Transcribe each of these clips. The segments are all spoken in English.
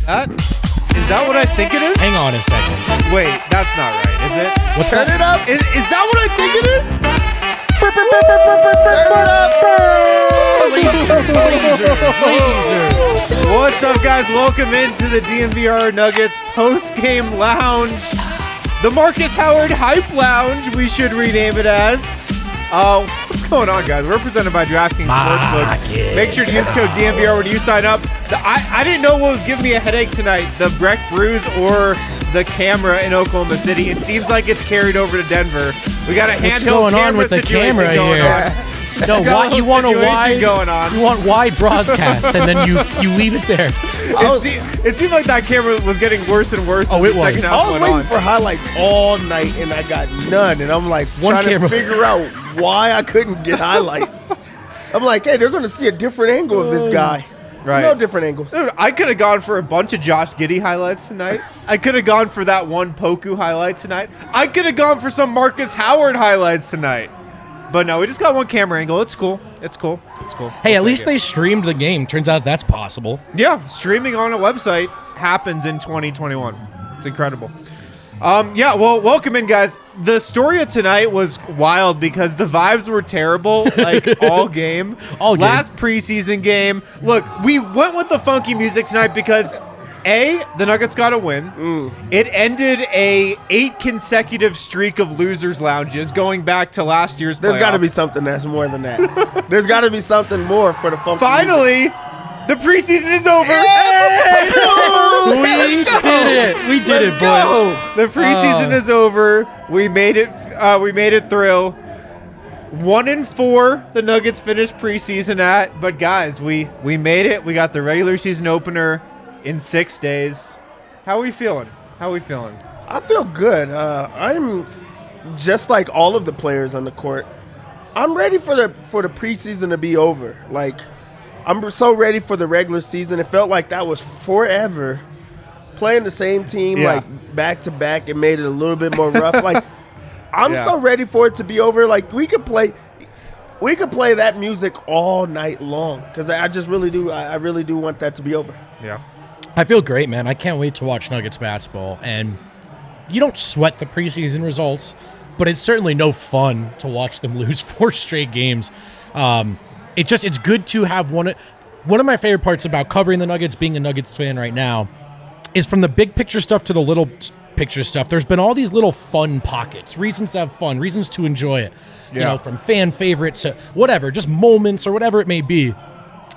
Is that what I think it is? Hang on a second. Wait, that's not right, is it? Turn it up. Is that what I think it is? Lasers. What's up, guys? Welcome into the DNVR Nuggets Postgame Lounge. The Markus Howard Hype Lounge, we should rename it as. What's going on, guys? We're presented by DraftKings Sportsbook. Make sure to use code DNVR when you sign up. I didn't know what was giving me a headache tonight, the Breck Brews or the camera in Oklahoma City. It seems like it's carried over to Denver. We got a handheld camera situation going on. No, you want wide broadcast, and then you leave it there. It seemed like that camera was getting worse and worse. Oh, it was. I was waiting for highlights all night, and I got none. And I'm like trying to figure out why I couldn't get highlights. I'm like, hey, they're going to see a different angle of this guy. Right. No different angles. Dude, I could have gone for a bunch of Josh Giddey highlights tonight. I could have gone for that one Poku highlight tonight. I could have gone for some Markus Howard highlights tonight. But no, we just got one camera angle. It's cool. It's cool. It's cool. Hey, at least they streamed the game. Turns out that's possible. Yeah, streaming on a website happens in 2021. It's incredible. Yeah, well, welcome in, guys. The story of tonight was wild because the vibes were terrible, like all game. Last preseason game. Look, we went with the funky music tonight because the Nuggets got a win. It ended a 8 consecutive streak of losers lounges going back to last year's playoffs. There's got to be something that's more than that. There's got to be something more for the funky Finally, music. The preseason is over. Hey! We did it, boys. The preseason is over. We made it. We made it through. 1-4. The Nuggets finished preseason at. But guys, we made it. We got the regular season opener in 6 days. How are we feeling? I feel good. I'm just like all of the players on the court. I'm ready for the preseason to be over. Like, I'm so ready for the regular season. It felt like that was forever. Playing the same team like back to back, it made it a little bit more rough. Like, I'm so ready for it to be over. Like, we could play that music all night long because I just really do. I really do want that to be over. Yeah. I feel great, man. I can't wait to watch Nuggets basketball. And you don't sweat the preseason results, but it's certainly no fun to watch them lose 4 straight games. It's good to have one of my favorite parts about covering the Nuggets, being a Nuggets fan right now, is from the big picture stuff to the little picture stuff. There's been all these little fun pockets, reasons to have fun, reasons to enjoy it. You know, from fan favorites to whatever, just moments or whatever it may be.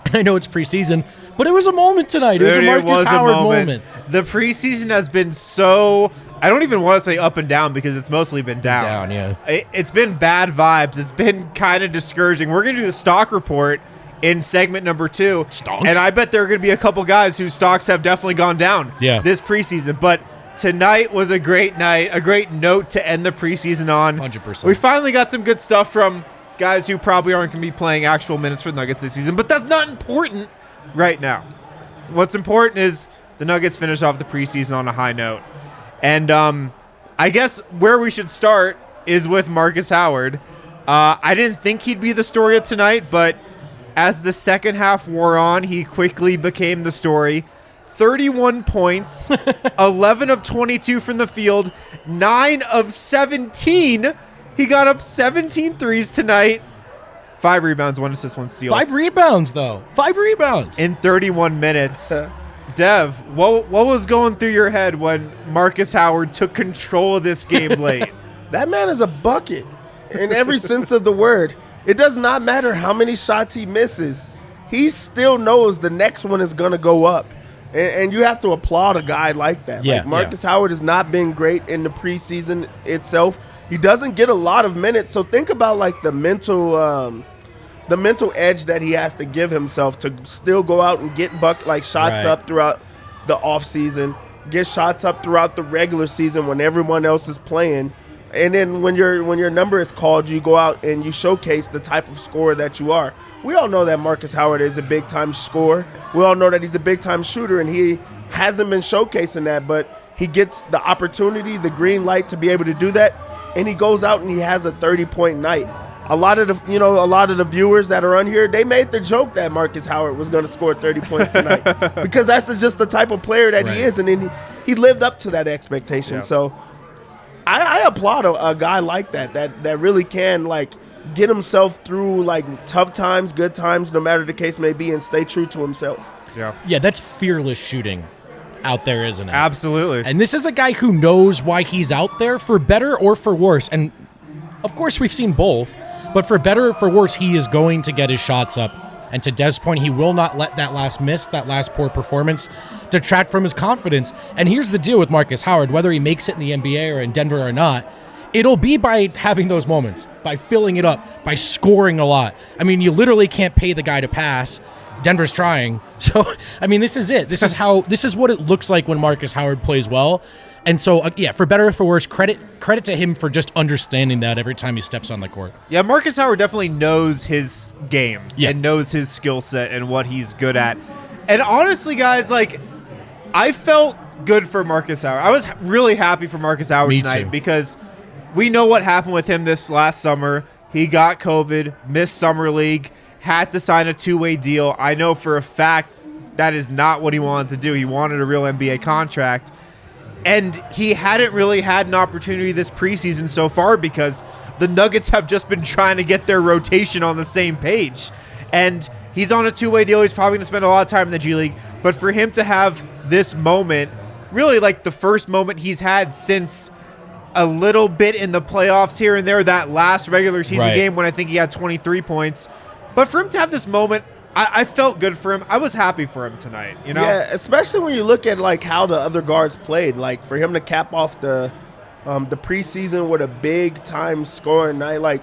And I know it's preseason, but it was a moment tonight. It was a Markus Howard moment. The preseason has been so, I don't even want to say up and down because it's mostly been down. It's been bad vibes. It's been kind of discouraging. We're going to do the stock report in segment number 2. Stonks. And I bet there are going to be a couple guys whose stocks have definitely gone down this preseason. But tonight was a great night, a great note to end the preseason on. 100%. We finally got some good stuff from guys who probably aren't going to be playing actual minutes for the Nuggets this season, but that's not important right now. What's important is the Nuggets finish off the preseason on a high note. And I guess where we should start is with Markus Howard. I didn't think he'd be the story of tonight, but as the second half wore on, he quickly became the story. 31 points, 11 of 22 from the field, 9 of 17. He got up 17 threes tonight. 5 rebounds, 1 assist, 1 steal. 5 rebounds, though. 5 rebounds. In 31 minutes. Dev, what was going through your head when Markus Howard took control of this game late? That man is a bucket in every sense of the word. It does not matter how many shots he misses. He still knows the next one is going to go up. And you have to applaud a guy like that. Like Markus Howard has not been great in the preseason itself. He doesn't get a lot of minutes, so think about like the mental edge that he has to give himself to still go out and get shots up throughout the offseason, get shots up throughout the regular season when everyone else is playing, and then when your number is called, you go out and you showcase the type of scorer that you are. We all know that Markus Howard is a big-time scorer. We all know that he's a big-time shooter, and he hasn't been showcasing that, but he gets the opportunity, the green light to be able to do that. And he goes out and he has a 30-point night. a lot of the viewers that are on here, they made the joke that Markus Howard was going to score 30 points tonight because that's just the type of player that he is, and then he lived up to that expectation. Yeah. So I applaud a guy like that really can like get himself through like tough times, good times, no matter the case may be, and stay true to himself. Yeah, that's fearless shooting out there, isn't it? Absolutely. And this is a guy who knows why he's out there, for better or for worse. And of course, we've seen both. But for better or for worse, he is going to get his shots up. And to Dev's point, he will not let that last poor performance detract from his confidence. And here's the deal with Markus Howard, whether he makes it in the NBA or in Denver or not, it'll be by having those moments, by filling it up, by scoring a lot. I mean, you literally can't pay the guy to pass. Denver's trying. So, I mean, this is it. This is what it looks like when Markus Howard plays well. And so, for better or for worse, credit to him for just understanding that every time he steps on the court. Yeah, Markus Howard definitely knows his game and knows his skill set and what he's good at. And honestly, guys, like, I felt good for Markus Howard. I was really happy for Markus Howard tonight because we know what happened with him this last summer. He got COVID, missed Summer League, had to sign a two-way deal. I know for a fact that is not what he wanted to do. He wanted a real NBA contract. And he hadn't really had an opportunity this preseason so far because the Nuggets have just been trying to get their rotation on the same page. And he's on a two-way deal. He's probably going to spend a lot of time in the G League. But for him to have this moment, really like the first moment he's had since a little bit in the playoffs here and there, that last regular season game when I think he had 23 points. But for him to have this moment, I felt good for him. I was happy for him tonight, you know? Yeah, especially when you look at like how the other guards played. Like for him to cap off the preseason with a big time scoring night, like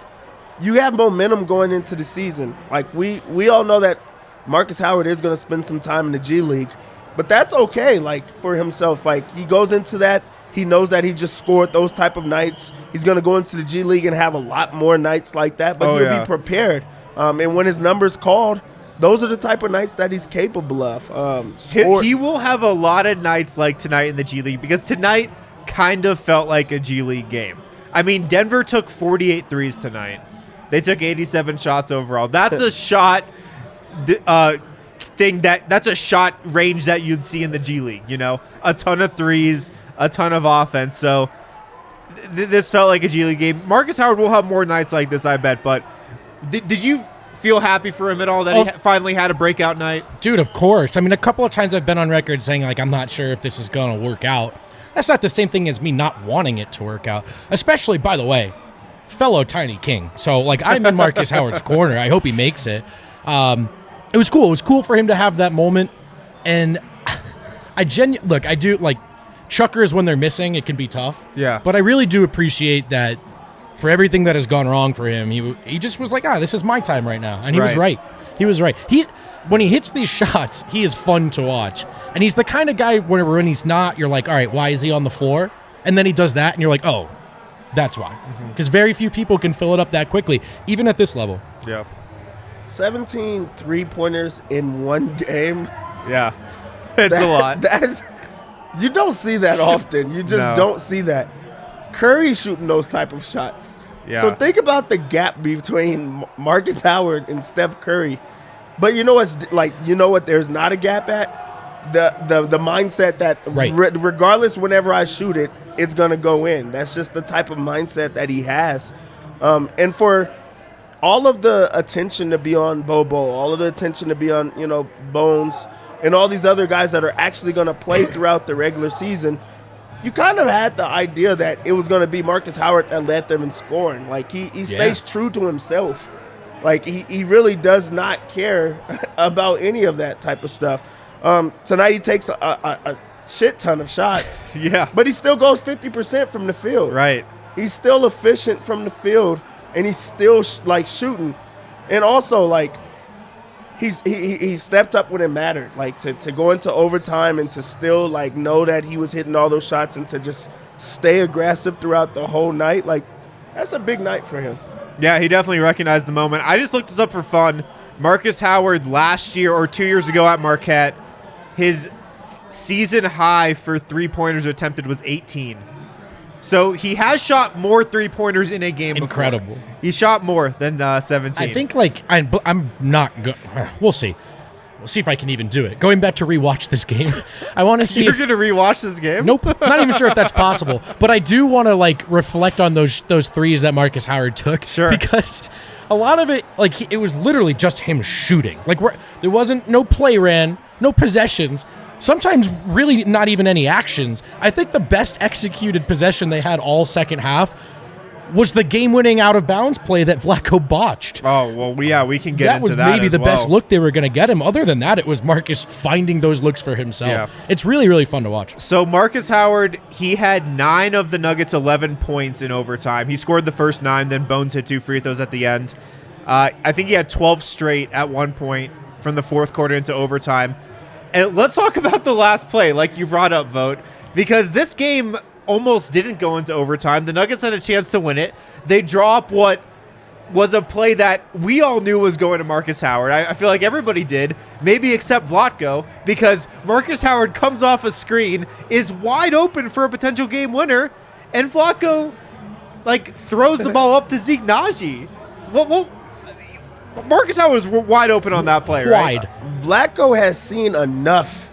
you have momentum going into the season. Like we all know that Markus Howard is going to spend some time in the G League, but that's okay. Like for himself, like he goes into that, he knows that he just scored those type of nights. He's going to go into the G League and have a lot more nights like that, but he'll be prepared. And when his number's called, those are the type of nights that he's capable of. He will have a lot of nights like tonight in the G League because tonight kind of felt like a G League game. I mean, Denver took 48 threes tonight. They took 87 shots overall. That's a shot that's a shot range that you'd see in the G League, you know? A ton of threes, a ton of offense. So this felt like a G League game. Markus Howard will have more nights like this, I bet. But did you feel happy for him at all that he finally had a breakout night? Dude, of course. I mean, a couple of times I've been on record saying, like, I'm not sure if this is going to work out. That's not the same thing as me not wanting it to work out. Especially, by the way, fellow Tiny King. So, like, I'm in Markus Howard's corner. I hope he makes it. It was cool. It was cool for him to have that moment. And I do, like, chuckers when they're missing, it can be tough. Yeah. But I really do appreciate that for everything that has gone wrong for him, he just was like, this is my time right now. And he was right. He was right. When he hits these shots, he is fun to watch. And he's the kind of guy where when he's not, you're like, all right, why is he on the floor? And then he does that, and you're like, oh, that's why. Because very few people can fill it up that quickly, even at this level. Yeah. 17 three-pointers in one game. Yeah. It's a lot. You don't see that often. You just don't see that. Curry shooting those type of shots. Yeah. So think about the gap between Markus Howard and Steph Curry. But you know what there's not a gap at? The mindset that regardless whenever I shoot it, it's going to go in. That's just the type of mindset that he has. And for all of the attention to be on Bobo, all of the attention to be on, Bones, and all these other guys that are actually going to play throughout the regular season, you kind of had the idea that it was going to be Markus Howard that led them in scoring. Like, he stays true to himself. Like, he really does not care about any of that type of stuff. Tonight he takes a shit ton of shots. Yeah. But he still goes 50% from the field. Right. He's still efficient from the field, and he's still, shooting. And also, he stepped up when it mattered, to go into overtime and to still know that he was hitting all those shots and to just stay aggressive throughout the whole night. That's a big night for him. Yeah, he definitely recognized the moment. I just looked this up for fun. Markus Howard last year or 2 years ago at Marquette, his season high for three-pointers attempted was 18. So he has shot more three-pointers in a game Incredible. before. He shot more than 17. I think I'm not good. We'll see. We'll see if I can even do it. Going back to rewatch this game, I want to see. You're going to rewatch this game? Nope. Not even sure if that's possible. But I do want to reflect on those threes that Markus Howard took. Sure. Because a lot of it, it was literally just him shooting. There wasn't no play ran, no possessions. Sometimes really not even any actions. I think the best executed possession they had all second half was the game-winning out-of-bounds play that Vlatko botched. Oh, well, we can get into that. That was maybe the well. best look they were going to get him. Other than that, it was Markus finding those looks for himself. Yeah. It's really, really fun to watch. So Markus Howard, he had 9 of the Nuggets' 11 points in overtime. He scored the first 9, then Bones hit 2 free throws at the end. I think he had 12 straight at one point from the fourth quarter into overtime. And let's talk about the last play, like you brought up, Vogt, because this game almost didn't go into overtime. The Nuggets had a chance to win it. They draw up what was a play that we all knew was going to Markus Howard. I feel like everybody did, maybe except Vlatko, because Markus Howard comes off a screen, is wide open for a potential game winner, and Vlatko throws the ball up to Zeke Naji. Well, Markus Howard was wide open on that play, right? Wide. Vlatko has seen enough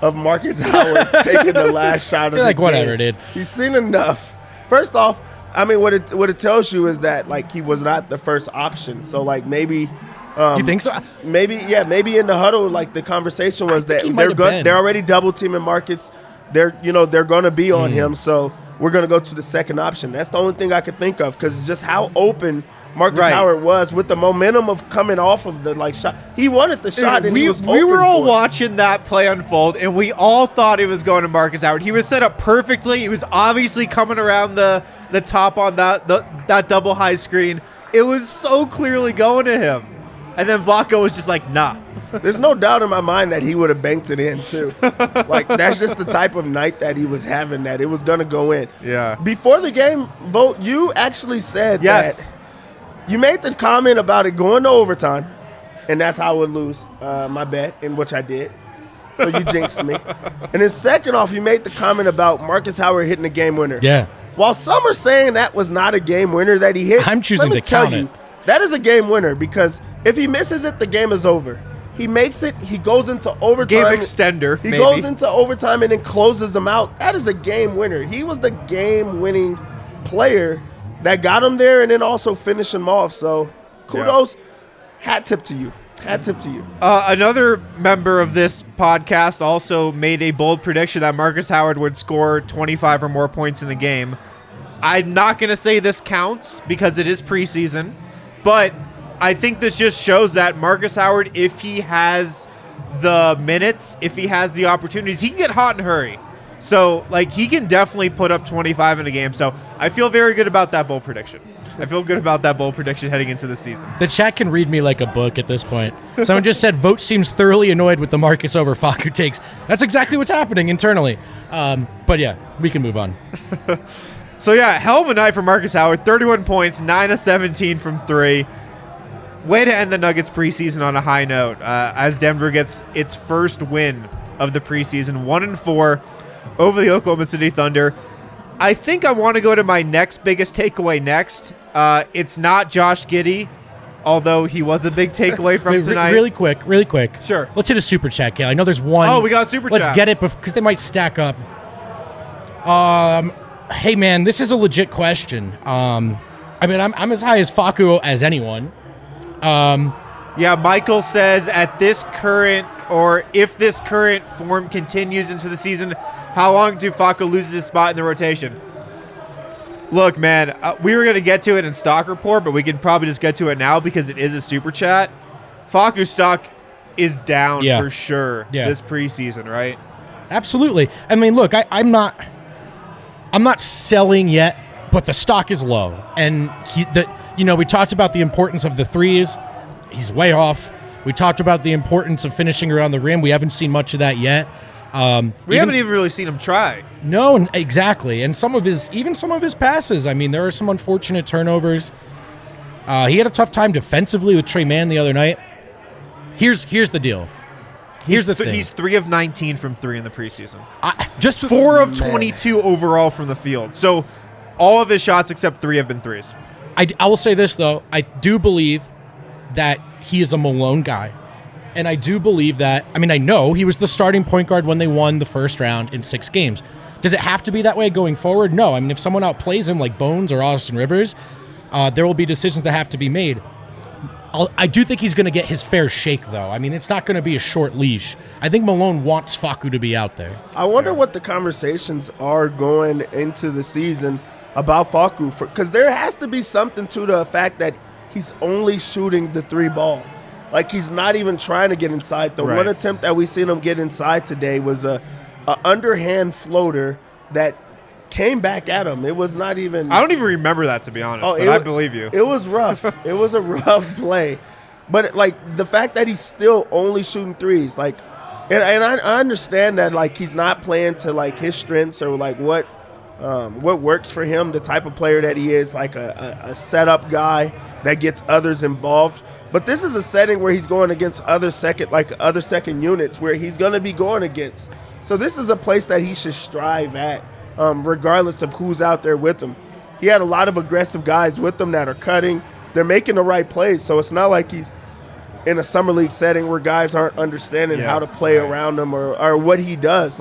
of Markus Howard taking the last shot of the game. Whatever, dude. He's seen enough. First off, I mean, what it tells you is that he was not the first option. So maybe. You think so? Maybe in the huddle, the conversation was that they're already double teaming Markus. They're going to be on him. So we're going to go to the second option. That's the only thing I could think of, because just how open Markus Howard was with the momentum of coming off of the shot. He wanted the shot, and we he was we were open all for it. watching that play unfold, and we all thought it was going to Markus Howard. He was set up perfectly. He was obviously coming around the top on that double high screen. It was so clearly going to him, and then Vlatko was just nah. There's no doubt in my mind that he would have banked it in too. That's just the type of night that he was having, that it was going to go in. Yeah. Before the game, Vogt, you actually said yes. that you made the comment about it going to overtime, and that's how I would lose my bet, in which I did. So you jinxed me. And then second off, you made the comment about Markus Howard hitting the game winner. Yeah. While some are saying that was not a game winner that he hit, I'm choosing to tell count you, it. that is a game winner, because if he misses it, the game is over. He makes it, he goes into overtime. Game extender, He maybe. goes into overtime and then closes them out. That is a game winner. He was the game-winning player that got him there and then also finished him off. So kudos. Hat tip to you. Hat tip to you. Another member of this podcast also made a bold prediction that Markus Howard would score 25 or more points in the game. I'm not going to say this counts because it is preseason, but I think this just shows that Markus Howard, if he has the minutes, if he has the opportunities, he can get hot and hurry. So, he can definitely put up 25 in a game. So, I feel very good about that bold prediction. I feel good about that bold prediction heading into the season. The chat can read me like a book at this point. Someone just said, Vogt seems thoroughly annoyed with the Markus over Facu takes. That's exactly what's happening internally. But yeah, we can move on. So, yeah, hell of a night for Markus Howard. 31 points, 9 of 17 from 3. Way to end the Nuggets preseason on a high note as Denver gets its first win of the preseason, 1-4 over the Oklahoma City Thunder. I think I want to go to my next biggest takeaway next. It's not Josh Giddey, although he was a big takeaway from tonight. Really quick. Sure. Let's hit a super chat, Kale. I know there's one. Oh, we got a super chat. Let's get it because they might stack up. Hey, man, this is a legit question. I'm as high as Facu as anyone. Yeah, Michael says if this current form continues into the season, how long do Facu lose his spot in the rotation? Look, man, we were going to get to it in stock report, but we could probably just get to it now because it is a super chat. Facu's stock is down for sure this preseason, right? Absolutely. I mean, look, I'm not selling yet, but the stock is low, and we talked about the importance of the threes. He's way off. We talked about the importance of finishing around the rim. We haven't seen much of that yet. We haven't even really seen him try. No, exactly. And some of his passes. I mean, there are some unfortunate turnovers. He had a tough time defensively with Trey Mann the other night. Here's the deal. Here's the thing. He's 3 of 19 from 3 in the preseason. Just 4 of 22 overall from the field. So All of his shots except 3 have been threes. I will say this, though. I do believe that he is a Malone guy. And I do believe that, I know he was the starting point guard when they won the first round in 6 games. Does it have to be that way going forward? No. If someone outplays him like Bones or Austin Rivers, there will be decisions that have to be made. I do think he's going to get his fair shake, though. It's not going to be a short leash. I think Malone wants Facu to be out there. I wonder what the conversations are going into the season about Facu, because there has to be something to the fact that he's only shooting the 3 ball. Like, he's not even trying to get inside. The one attempt that we seen him get inside today was a underhand floater that came back at him. It was not even... I don't even remember that, to be honest, but I believe you. It was rough. It was a rough play. But, the fact that he's still only shooting threes, and I understand that, he's not playing to, his strengths or, what works for him, the type of player that he is, a setup guy that gets others involved. But this is a setting where he's going against other second units where he's going to be going against. So this is a place that he should strive at, regardless of who's out there with him. He had a lot of aggressive guys with him that are cutting. They're making the right plays, so it's not like he's in a summer league setting where guys aren't understanding how to play around him or what he does.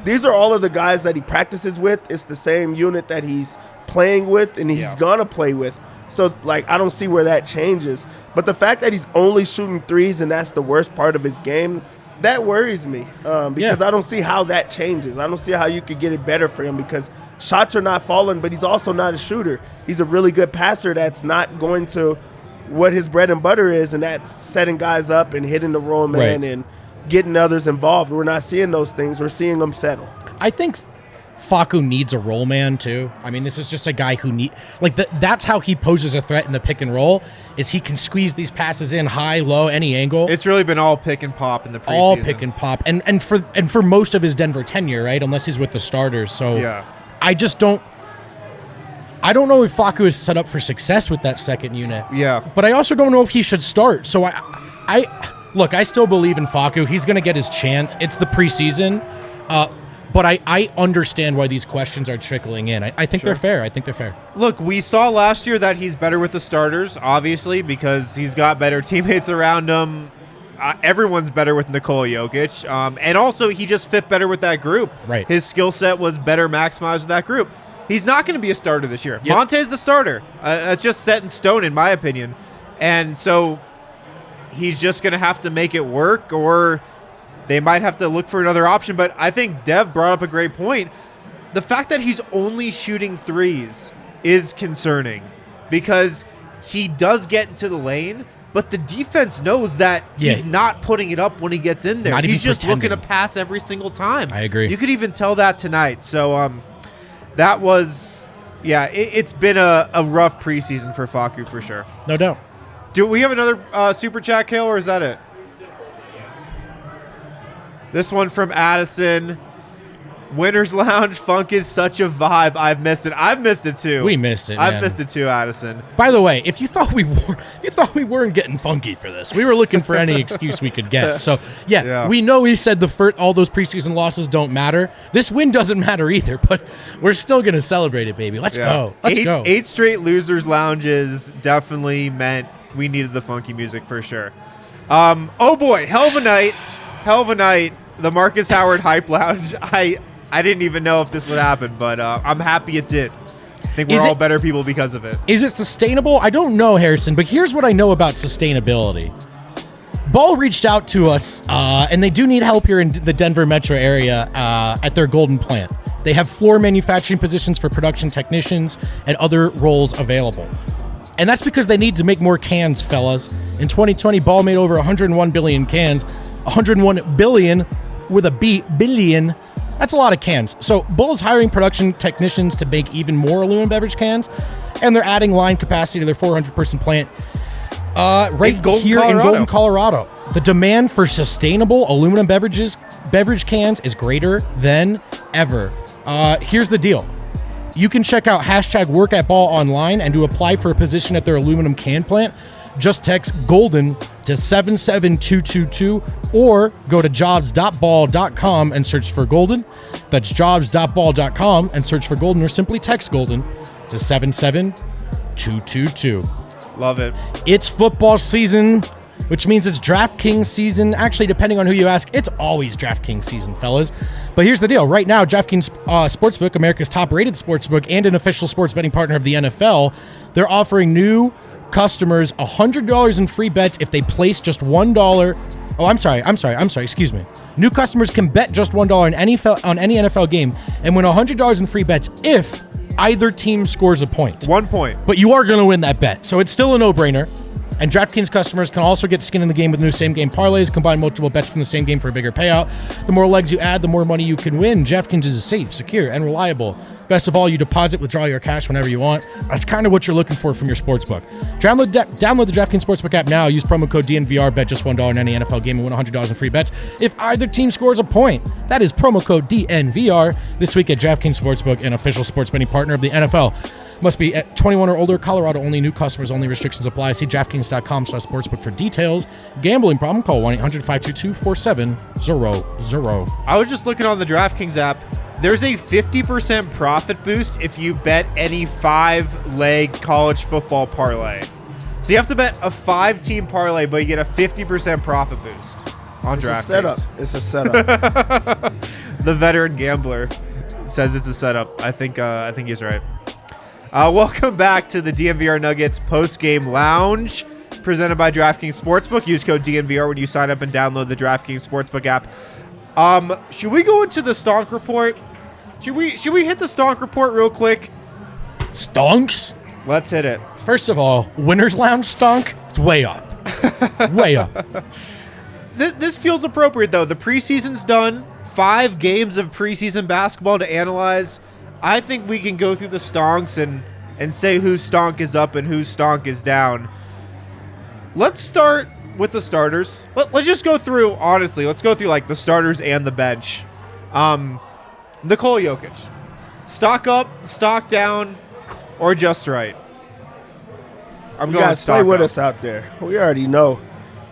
These are all of the guys that he practices with. It's the same unit that he's playing with and he's going to play with. So, I don't see where that changes. But the fact that he's only shooting threes and that's the worst part of his game, that worries me because I don't see how that changes. I don't see how you could get it better for him because shots are not falling, but he's also not a shooter. He's a really good passer that's not going to what his bread and butter is, and that's setting guys up and hitting the roll man and getting others involved. We're not seeing those things. We're seeing them settle. I think Facu needs a roll man too. This is just a guy who that's how he poses a threat in the pick and roll, is he can squeeze these passes in high, low, any angle. It's really been all pick and pop in the preseason. All pick and pop. And for most of his Denver tenure, right? Unless he's with the starters. So I don't know if Facu is set up for success with that second unit. Yeah. But I also don't know if he should start. So I still believe in Facu. He's going to get his chance. It's the preseason. But I understand why these questions are trickling in. I think they're fair. Look, we saw last year that he's better with the starters, obviously, because he's got better teammates around him. Everyone's better with Nikola Jokic. And also, he just fit better with that group. Right. His skill set was better maximized with that group. He's not going to be a starter this year. Yep. Monte's the starter. That's just set in stone, in my opinion. And so he's just going to have to make it work, or they might have to look for another option. But I think Dev brought up a great point. The fact that he's only shooting threes is concerning because he does get into the lane, but the defense knows that he's not putting it up when he gets in there. He's just looking to pass every single time. I agree. You could even tell that tonight. So that was, it's been a rough preseason for Facu for sure. No doubt. Do we have another super chat, Kale, or is that it? This one from Addison. Winter's Lounge funk is such a vibe. I've missed it. I've missed it too. We missed it. I've missed it too, Addison. By the way, if you thought we weren't getting funky for this, we were looking for any excuse we could get. So we know he said all those preseason losses don't matter. This win doesn't matter either, but we're still gonna celebrate it, baby. Let's go. Let's go. 8 straight losers lounges definitely meant we needed the funky music for sure. Oh boy, hell of a night. The Markus Howard Hype Lounge. I didn't even know if this would happen, but I'm happy it did. I think we're all better people because of it. Is it sustainable? I don't know, Harrison, but here's what I know about sustainability. Ball reached out to us, and they do need help here in the Denver metro area at their Golden plant. They have floor manufacturing positions for production technicians and other roles available. And that's because they need to make more cans, fellas. In 2020, Ball made over 101 billion cans. 101 billion with a B, billion. That's a lot of cans. So Bull is hiring production technicians to bake even more aluminum beverage cans, and they're adding line capacity to their 400-person plant in Golden, Colorado. The demand for sustainable aluminum beverage cans is greater than ever. Here's the deal. You can check out #WorkAtBall online, and to apply for a position at their aluminum can plant, just text GOLDEN to 77222 or go to jobs.ball.com and search for Golden. That's jobs.ball.com and search for Golden, or simply text Golden to 77222. Love it. It's football season, which means it's DraftKings season. Actually, depending on who you ask, it's always DraftKings season, fellas. But here's the deal. Right now, DraftKings Sportsbook, America's top-rated sportsbook and an official sports betting partner of the NFL, they're offering new customers $100 in free bets if they place just $1. Oh, I'm sorry. Excuse me. New customers can bet just $1 on any NFL game and win $100 in free bets if either team scores a point. 1 point. But you are going to win that bet. So it's still a no-brainer. And DraftKings customers can also get skin in the game with new same-game parlays, combine multiple bets from the same game for a bigger payout. The more legs you add, the more money you can win. DraftKings is safe, secure, and reliable. Best of all, you deposit, withdraw your cash whenever you want. That's kind of what you're looking for from your sportsbook. Download the DraftKings Sportsbook app now. Use promo code DNVR. Bet just $1 in any NFL game and win $100 in free bets if either team scores a point. That is promo code DNVR this week at DraftKings Sportsbook, an official sports betting partner of the NFL. Must be at 21 or older. Colorado only. New customers only. Restrictions apply. See DraftKings.com/sportsbook for details. Gambling problem? Call 1-800-522-4700. I was just looking on the DraftKings app. There's a 50% profit boost if you bet any 5-leg college football parlay. So you have to bet a 5-team parlay, but you get a 50% profit boost on DraftKings. It's a setup. The veteran gambler says it's a setup. I think he's right. Welcome back to the DNVR Nuggets Postgame Lounge, presented by DraftKings Sportsbook. Use code DNVR when you sign up and download the DraftKings Sportsbook app. Should we go into the Stonk Report? Should we hit the Stonk Report real quick? Stonks? Let's hit it. First of all, Winner's Lounge stonk, it's way up. Way up. This feels appropriate, though. The preseason's done. 5 games of preseason basketball to analyze. I think we can go through the stonks and say whose stonk is up and whose stonk is down. Let's start with the starters. Let's just go through, honestly. Let's go through, like, the starters and the bench. Nikola Jokic. Stock up, stock down, or just right? I'm going guys, stock play with up. us out there. We already know.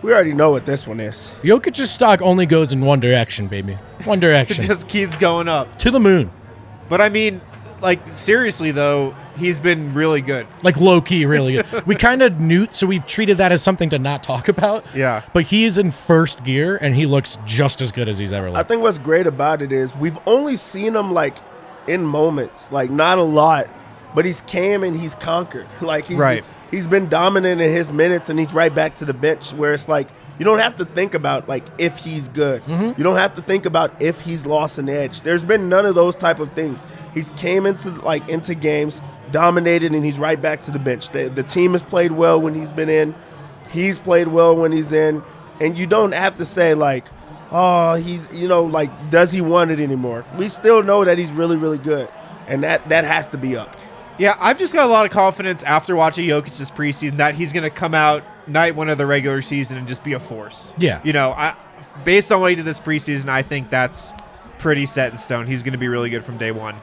We already know what this one is. Jokic's stock only goes in one direction, baby. One direction. It just keeps going up. To the moon. But, I mean, like, seriously, though, he's been really good. Like, low-key, really good. We kind of knew, so we've treated that as something to not talk about. Yeah. But he is in first gear, and he looks just as good as he's ever looked. I think what's great about it is we've only seen him, like, in moments. Like, not a lot. But he's came and he's conquered. Like, he's been dominant in his minutes, and he's right back to the bench where it's like, you don't have to think about, like, if he's good. Mm-hmm. You don't have to think about if he's lost an edge. There's been none of those type of things. He's came into games, dominated, and he's right back to the bench. The team has played well when he's been in. He's played well when he's in. And you don't have to say, like, oh, he's, like, does he want it anymore? We still know that he's really, really good. And that has to be up. Yeah, I've just got a lot of confidence after watching Jokic this preseason that he's going to come out night one of the regular season and just be a force. Yeah. Based on what he did this preseason, I think that's pretty set in stone. He's going to be really good from day one.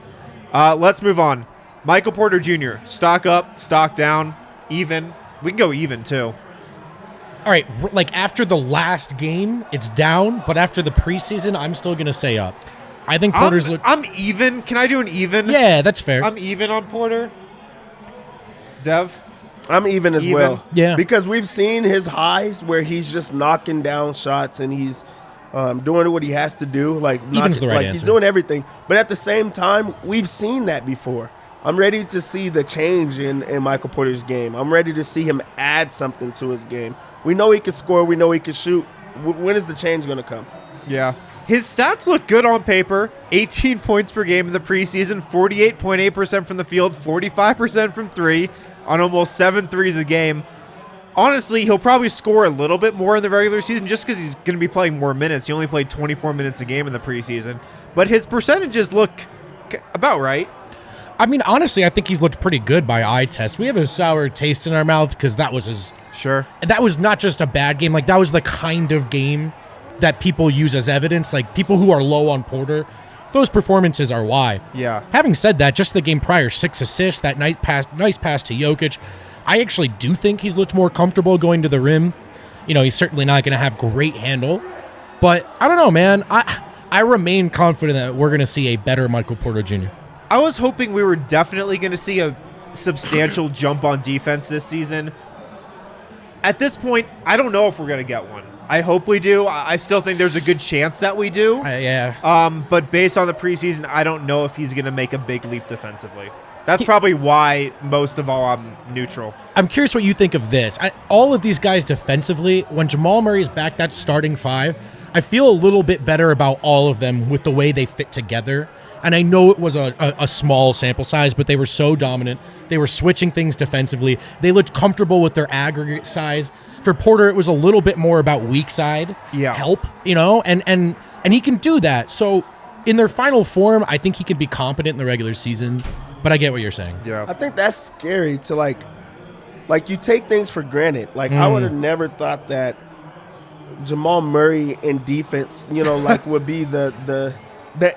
Let's move on. Michael Porter Jr., stock up, stock down, even. We can go even, too. All right, like after the last game, it's down, but after the preseason, I'm still going to say up. I think Porter's I'm even. Can I do an even? Yeah, that's fair. I'm even on Porter. Dev? I'm even as well. Yeah. Because we've seen his highs where he's just knocking down shots and he's doing what he has to do. Like, Even's the right answer. He's doing everything. But at the same time, we've seen that before. I'm ready to see the change in Michael Porter's game. I'm ready to see him add something to his game. We know he can score. We know he can shoot. When is the change going to come? Yeah. His stats look good on paper. 18 points per game in the preseason, 48.8% from the field, 45% from three on almost 7 threes a game. Honestly, he'll probably score a little bit more in the regular season just because he's going to be playing more minutes. He only played 24 minutes a game in the preseason. But his percentages look about right. I mean, honestly, I think he's looked pretty good by eye test. We have a sour taste in our mouths because that was his... Sure. That was not just a bad game. Like, that was the kind of game that people use as evidence. Like, people who are low on Porter, those performances are why. Yeah. Having said that, just the game prior, 6 assists, that nice pass to Jokic. I actually do think he's looked more comfortable going to the rim. He's certainly not going to have great handle. But I don't know, man. I remain confident that we're going to see a better Michael Porter Jr. I was hoping we were definitely going to see a substantial jump on defense this season. At this point, I don't know if we're going to get one. I hope we do. I still think there's a good chance that we do. Yeah. But based on the preseason, I don't know if he's going to make a big leap defensively. That's probably why most of all I'm neutral. I'm curious what you think of this. All of these guys defensively, when Jamal Murray's back, that starting five, I feel a little bit better about all of them with the way they fit together. And I know it was a small sample size, but they were so dominant. They were switching things defensively. They looked comfortable with their aggregate size. For Porter, it was a little bit more about weak side help, and he can do that. So in their final form, I think he can be competent in the regular season. But I get what you're saying. Yeah, I think that's scary to like you take things for granted. Like I would have never thought that Jamal Murray in defense, would be the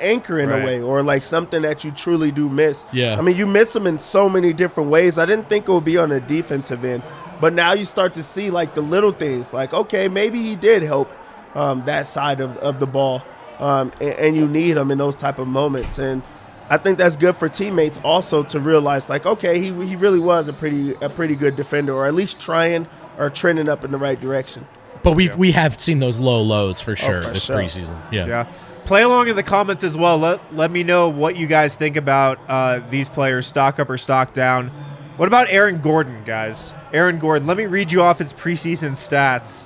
anchor in a way, or like something that you truly do miss. Yeah. I mean, you miss him in so many different ways. I didn't think it would be on the defensive end, but now you start to see like the little things. Like, okay, maybe he did help that side of the ball, and you need him in those type of moments. And I think that's good for teammates also to realize, like, okay, he really was a pretty good defender, or at least trying or trending up in the right direction. But we have seen those low lows for sure this preseason. Yeah. Play along in the comments as well. Let me know what you guys think about these players, stock up or stock down. What about Aaron Gordon, guys? Aaron Gordon, let me read you off his preseason stats.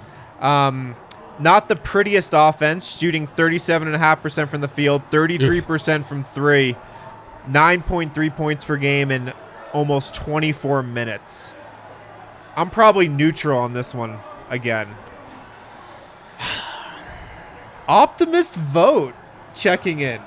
Not the prettiest offense, shooting 37.5% from the field, 33% from three, 9.3 points per game in almost 24 minutes. I'm probably neutral on this one again. Optimist Vogt checking in.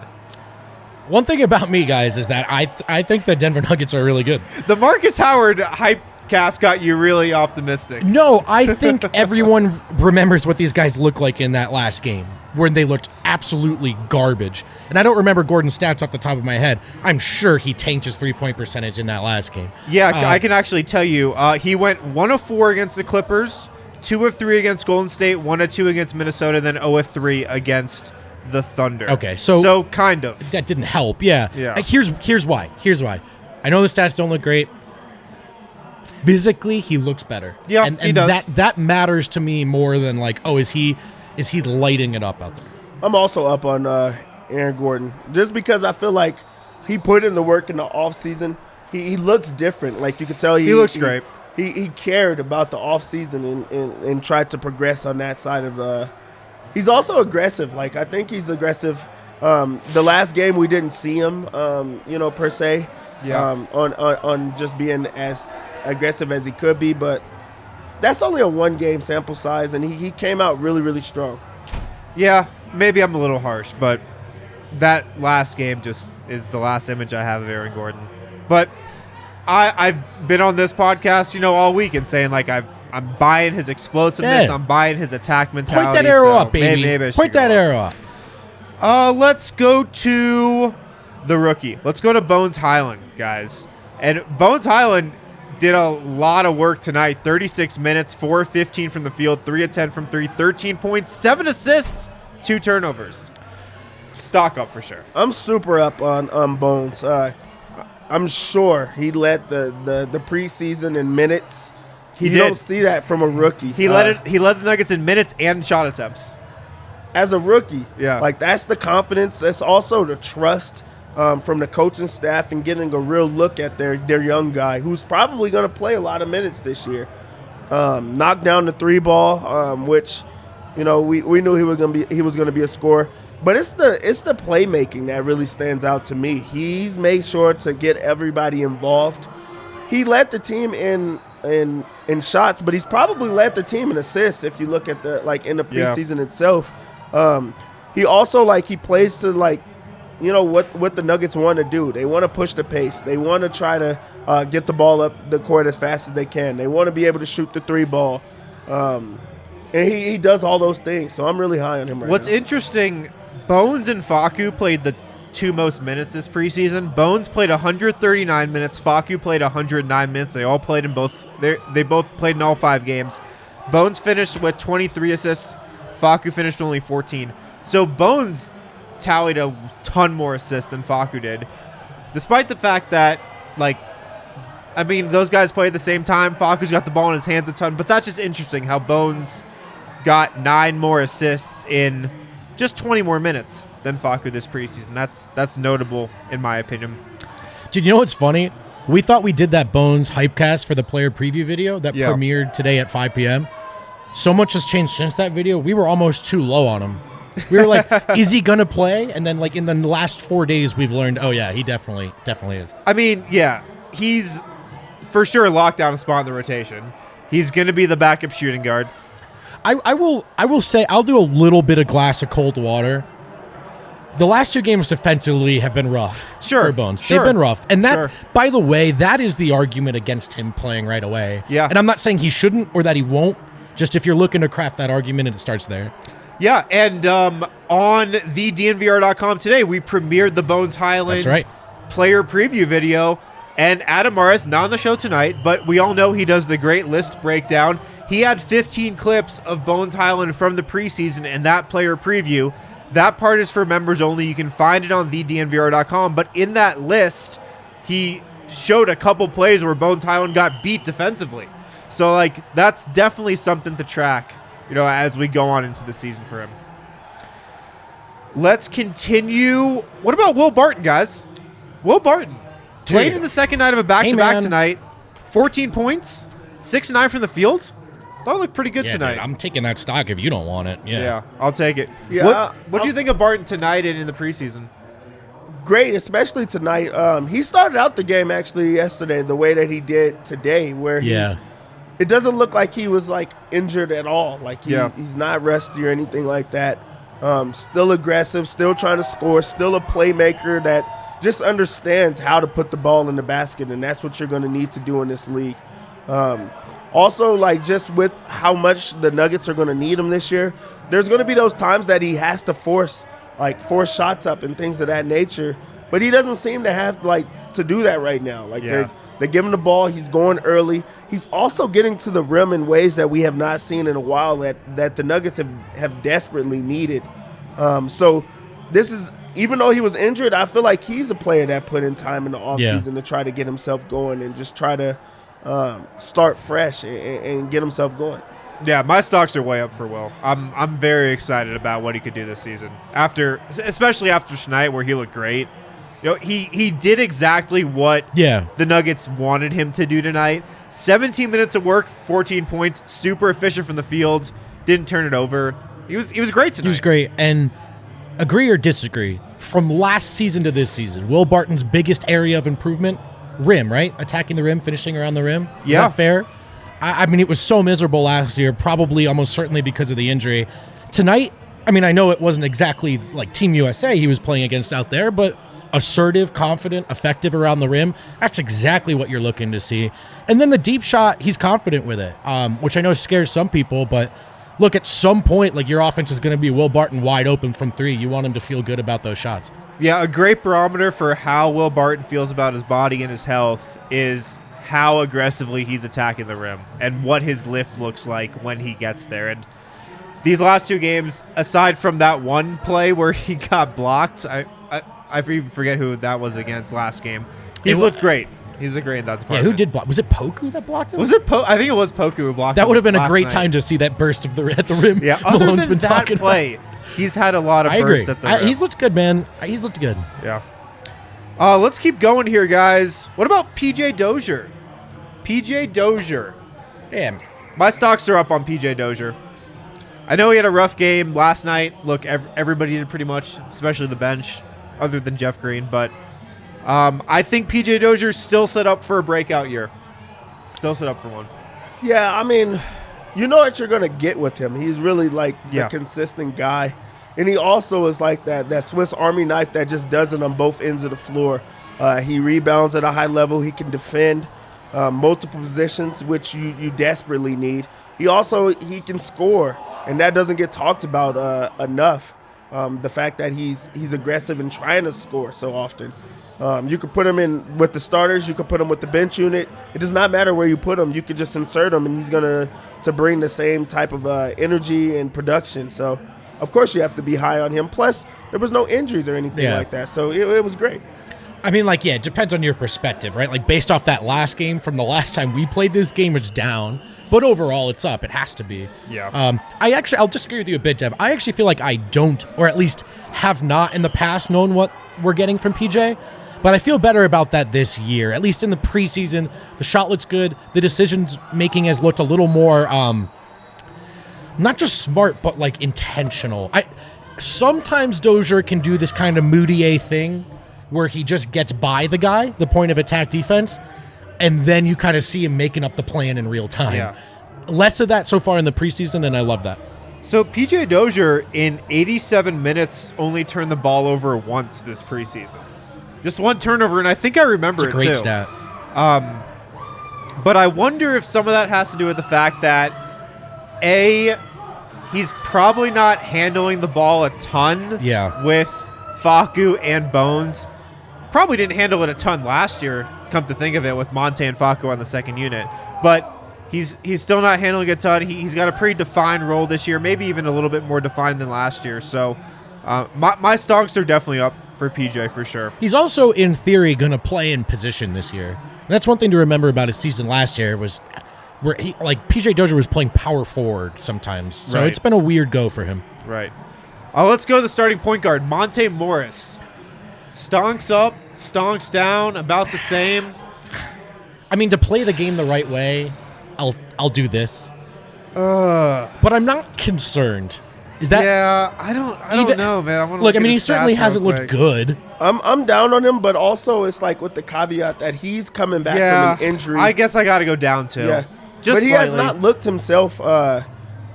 One thing about me, guys, is that I think the Denver Nuggets are really good. The Markus Howard hype cast got you really optimistic. No, I think everyone remembers what these guys looked like in that last game, where they looked absolutely garbage. And I don't remember Gordon's stats off the top of my head. I'm sure he tanked his three-point percentage in that last game. Yeah, I can actually tell you. He went 1 of 4 against the Clippers, 2 of 3 against Golden State, 1 of 2 against Minnesota, then 0 of 3 against the Thunder. Okay, so kind of. That didn't help. Yeah. Here's why. I know the stats don't look great. Physically, he looks better. Yeah, and he does. That matters to me more than like, is he lighting it up out there? I'm also up on Aaron Gordon just because I feel like he put in the work in the offseason. He looks different. Like you could tell he looks great. He cared about the offseason and tried to progress on that side of the. He's also aggressive. Like I think he's aggressive. The last game we didn't see him, per se. Yeah. On just being as aggressive as he could be, but that's only a 1-game sample size, and he came out really, really strong. Yeah, maybe I'm a little harsh, but that last game just is the last image I have of Aaron Gordon. But I've been on this podcast, all week and saying like I'm buying his explosiveness, I'm buying his attack mentality. Point that arrow up, baby. Maybe Point that arrow up. Let's go to the rookie. Let's go to Bones Hyland, guys. And Bones Hyland did a lot of work tonight. 36 minutes, 4 of 15 from the field, 3 of 10 from 3, 13 points, 7 assists, 2 turnovers. Stock up for sure. I'm super up on Bones. I'm sure he led the preseason in minutes. You don't see that from a rookie. He led the Nuggets in minutes and shot attempts. As a rookie. Yeah. Like that's the confidence. That's also the trust from the coaching staff and getting a real look at their young guy who's probably going to play a lot of minutes this year. Knocked down the 3-ball, which we knew he was going to be a scorer. But it's the playmaking that really stands out to me. He's made sure to get everybody involved. He led the team in shots, but he's probably led the team in assists if you look at in the preseason itself. He also he plays to what the Nuggets want to do. They want to push the pace. They want to try to get the ball up the court as fast as they can. They want to be able to shoot the 3-ball. And he does all those things. So I'm really high on him right now. What's interesting, Bones and Facu played the 2 most minutes this preseason. Bones played 139 minutes. Facu played 109 minutes. They all played in both. They both played in all 5 games. Bones finished with 23 assists. Facu finished with only 14. So Bones tallied a ton more assists than Facu did, despite the fact that, those guys play at the same time. Facu's got the ball in his hands a ton, but that's just interesting how Bones got 9 more assists in just 20 more minutes than Facu this preseason. That's notable, in my opinion. Dude, you know what's funny? We thought we did that Bones Hypecast for the player preview video that premiered today at 5 p.m. So much has changed since that video. We were almost too low on him. We were like, is he going to play? And then, in the last 4 days, we've learned, oh, yeah, he definitely is. He's for sure locked down a spot in the rotation. He's going to be the backup shooting guard. I will say I'll do a little bit of glass of cold water. The last 2 games defensively have been rough for Bones. They've been rough. And that, by the way, that is the argument against him playing right away. Yeah. And I'm not saying he shouldn't or that he won't. Just if you're looking to craft that argument, it starts there. Yeah, and on the DNVR.com today, we premiered the Bones Hyland player preview video. And Adam Morris, not on the show tonight, but we all know he does the great list breakdown. He had 15 clips of Bones Hyland from the preseason and that player preview. That part is for members only. You can find it on thednvr.com. But in that list, he showed a couple plays where Bones Hyland got beat defensively. So, that's definitely something to track, as we go on into the season for him. Let's continue. What about Will Barton, guys? Will Barton played in the second night of a back-to-back tonight. 14 points, 6-9 from the field. That looked pretty good tonight. Dude, I'm taking that stock if you don't want it. Yeah, I'll take it. Yeah, what do you think of Barton tonight and in the preseason? Great, especially tonight. He started out the game actually yesterday the way that he did today, where it doesn't look like he was injured at all. He's not rusty or anything like that. Still aggressive, still trying to score, still a playmaker that just understands how to put the ball in the basket, and that's what you're going to need to do in this league. Also, just with how much the Nuggets are going to need him this year, there's going to be those times that he has to force shots up and things of that nature, but he doesn't seem to have to do that right now. They give him the ball, he's going early. He's also getting to the rim in ways that we have not seen in a while that the Nuggets have desperately needed. So this is, even though he was injured, I feel like he's a player that put in time in the offseason to try to get himself going and just try to start fresh and get himself going. Yeah, my stocks are way up for Will. I'm very excited about what he could do this season. Especially after tonight where he looked great. He did exactly what the Nuggets wanted him to do tonight. 17 minutes of work, 14 points, super efficient from the field, didn't turn it over. He was great tonight. He was great. And agree or disagree, from last season to this season, Will Barton's biggest area of improvement, rim, right? Attacking the rim, finishing around the rim. Is that fair? It was so miserable last year, probably almost certainly because of the injury. Tonight, I know it wasn't exactly like Team USA he was playing against out there, but assertive, confident, effective around the rim. That's exactly what you're looking to see. And then the deep shot, he's confident with it, which I know scares some people, but look, at some point, your offense is going to be Will Barton wide open from 3. You want him to feel good about those shots. Yeah, a great barometer for how Will Barton feels about his body and his health is how aggressively he's attacking the rim and what his lift looks like when he gets there. And these last 2 games, aside from that one play where he got blocked, I even forget who that was against last game. He's looked great. He's a great in that department. Yeah, who did block? Was it Poku that blocked him? Was it I think it was Poku who blocked him. That would have been a great time to see that burst of at the rim. Yeah, other than that play, he's had a lot of bursts at the rim. He's looked good, man. He's looked good. Yeah. Let's keep going here, guys. What about PJ Dozier? PJ Dozier. Damn. My stocks are up on PJ Dozier. I know he had a rough game last night. Look, everybody did pretty much, especially the bench, other than Jeff Green. But I think PJ Dozier's still set up for a breakout year. Still set up for one. Yeah, you know what you're going to get with him. He's really the consistent guy. And he also is like that Swiss Army knife that just does it on both ends of the floor. He rebounds at a high level. He can defend multiple positions, which you desperately need. He can score, and that doesn't get talked about enough. The fact that he's aggressive and trying to score so often. You could put him in with the starters. You could put him with the bench unit. It does not matter where you put him. You could just insert him, and he's going to bring the same type of energy and production. So, of course, you have to be high on him. Plus, there was no injuries or anything like that. So, it was great. I mean, like, yeah, it depends on your perspective, right? Like, based off that last game from the last time we played this game, it's down. But overall, it's up. It has to be. Yeah. I'll disagree with you a bit, Dev. I actually feel like I don't, or at least have not in the past, known what we're getting from PJ. But I feel better about that this year. At least in the preseason, the shot looks good. The decisions making has looked a little more, not just smart, but like intentional. Sometimes Dozier can do this kind of Moutier thing where he just gets by the guy, the point of attack defense, and then you kind of see him making up the plan in real time. Yeah. Less of that so far in the preseason, and I love that. So PJ Dozier in 87 minutes only turned the ball over once this preseason. Just one turnover, and I think I remember it too. Great stat. But I wonder if some of that has to do with the fact that, A, he's probably not handling the ball a ton with Facu and Bones. Probably didn't handle it a ton last year, come to think of it, with Monte and Facu on the second unit. But he's still not handling a ton. He's got a pretty defined role this year, maybe even a little bit more defined than last year. So my stonks are definitely up for PJ for sure. He's also, in theory, going to play in position this year. And that's one thing to remember about his season last year was where PJ Dozier was playing power forward sometimes. So It's been a weird go for him. Right. Let's go to the starting point guard, Monte Morris. Stonks up, stonks down, about the same. I mean, to play the game the right way, I'll do this. But I'm not concerned. Is that? Yeah, I don't know, man. I want to look. I mean, he certainly hasn't looked good. I'm down on him, but also it's like with the caveat that he's coming back from an injury. I guess I got to go down too. Yeah, just but he slightly. has not looked himself.